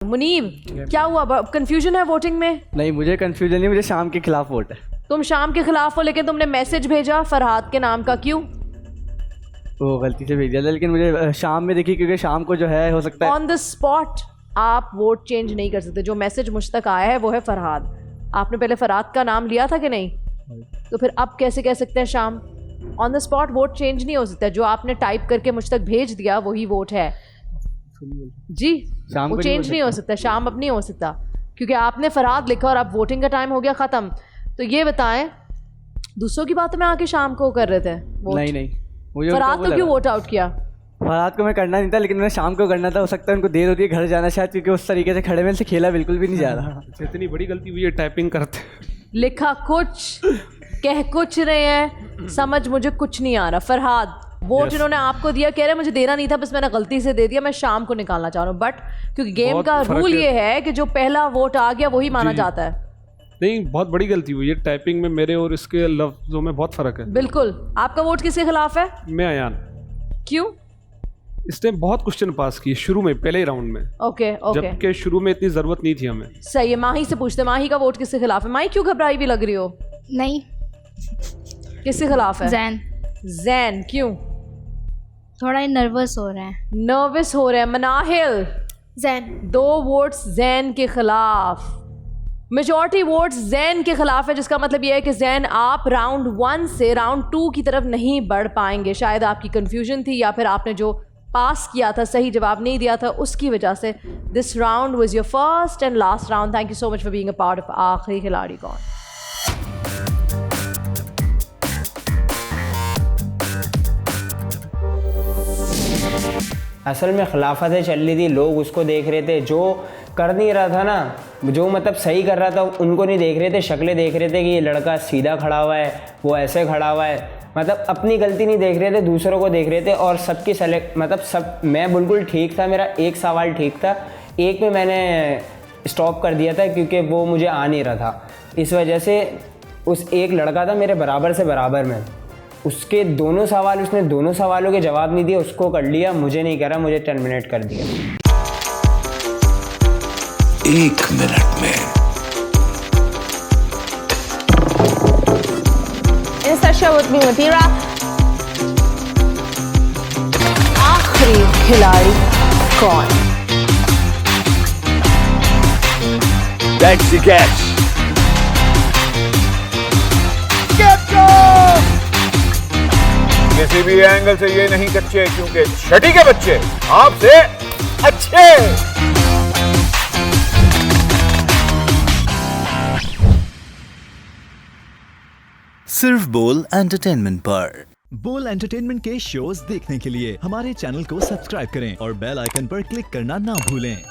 मुनीब, क्या हुआ? कंफ्यूजन है वोटिंग में? नहीं, मुझे कंफ्यूजन नहीं, मुझे शाम के खिलाफ वोट है। तुम शाम के खिलाफ हो, लेकिन तुमने मैसेज भेजा फरहाद के नाम का, क्यों? वो गलती से भेज दिया था, लेकिन मुझे शाम में देखी, क्योंकि शाम को जो है हो सकता है ऑन द स्पॉट आप वोट चेंज नहीं कर सकते। जो मैसेज मुझ तक आया है वो है फरहाद। आपने पहले फरहाद का नाम लिया था कि नहीं? तो फिर अब कैसे कह सकते हैं शाम? On the spot vote change नहीं हो सकता। जो आपने टाइप करके मुझ तक भेज दिया वही वोट है जी। शाम वो को चेंज नहीं हो सकता, शाम अब नहीं हो सकता, क्योंकि आपने फरहाद लिखा और अब वोटिंग का टाइम हो गया ख़त्म। तो ये बताएं, दूसरों की बातों में आके शाम को कर रहे थे वोट? नहीं, मुझे फरहाद को क्यों वोट आउट किया? फरहाद को मैं करना नहीं था, लेकिन मैंने शाम को करना था। हो सकता है उनको देर होती है घर जाना शायद, क्योंकि उस तरीके से खड़े में से खेला बिल्कुल भी नहीं जा रहा। इतनी बड़ी गलती हुई है, टाइपिंग करते लिखा कुछ, कह कुछ रहे हैं, समझ मुझे कुछ नहीं आ रहा। फरहाद, वोट इन्होंने आपको दिया, कह रहे मुझे देना नहीं था, बस मैंने गलती से दे दिया, मैं शाम को निकालना चाह रहा हूँ। बट क्योंकि गेम का रूल ये है कि जो पहला वोट आ गया वही माना जाता है। नहीं, बहुत बड़ी गलती हुई है टाइपिंग में। मेरे और इसके लफ्जों में बहुत फर्क है। बिल्कुल। आपका वोट किसके खिलाफ है? मैं अयान। क्यों? इसने बहुत क्वेश्चन पास किए शुरू में, पहले ही राउंड में। ओके। जबकि शुरू में इतनी जरूरत नहीं थी हमें। सही है। माही से पूछते, माही का वोट किसके खिलाफ है? माही क्यों घबराई भी लग रही हो? नहीं, किसके खिलाफ है? जैन। जैन, क्यों? थोड़ा ही नर्वस हो रहे हैं। नर्वस हो रहे हैं। मनाहिल, जैन। 2 वोट्स जैन के खिलाफ। मेजॉरिटी वोट्स जैन के खिलाफ है, जिसका मतलब यह है कि जैन आप राउंड 1 से राउंड 2 की तरफ नहीं बढ़ पाएंगे। शायद आपकी कंफ्यूजन थी, या फिर आपने जो पास किया था, सही जवाब नहीं दिया था, उसकी वजह से। This round was your first and last round. Thank you so much for being a part of आखिरी खिलाड़ी कौन। असल में खिलाफतें चल रही थी, लोग उसको देख रहे थे। जो कर नहीं रहा था ना, जो मतलब सही कर रहा था, उनको नहीं देख रहे थे, शक्लें देख रहे थे कि ये लड़का सीधा खड़ा हुआ है, वो ऐसे खड़ा हुआ है। मतलब अपनी गलती नहीं देख रहे थे, दूसरों को देख रहे थे। और सबकी मतलब सब, मैं बिल्कुल ठीक था, मेरा एक सवाल ठीक था, एक में मैंने स्टॉप कर दिया था क्योंकि वो मुझे आ नहीं रहा था। इस वजह से उस एक लड़का था मेरे बराबर से बराबर में, उसके दोनों सवाल, उसने दोनों सवालों के जवाब नहीं दिए, उसको कर लिया, मुझे नहीं करा, मुझे टर्मिनेट कर दिया। 1 मिनट में आखिरी खिलाड़ी कौन? That's the catch. किसी भी एंगल से ये नहीं कच्चे, क्योंकि छठी के बच्चे आपसे अच्छे। सिर्फ बोल एंटरटेनमेंट पर। बोल एंटरटेनमेंट के शोज देखने के लिए हमारे चैनल को सब्सक्राइब करें और बेल आइकन पर क्लिक करना ना भूलें।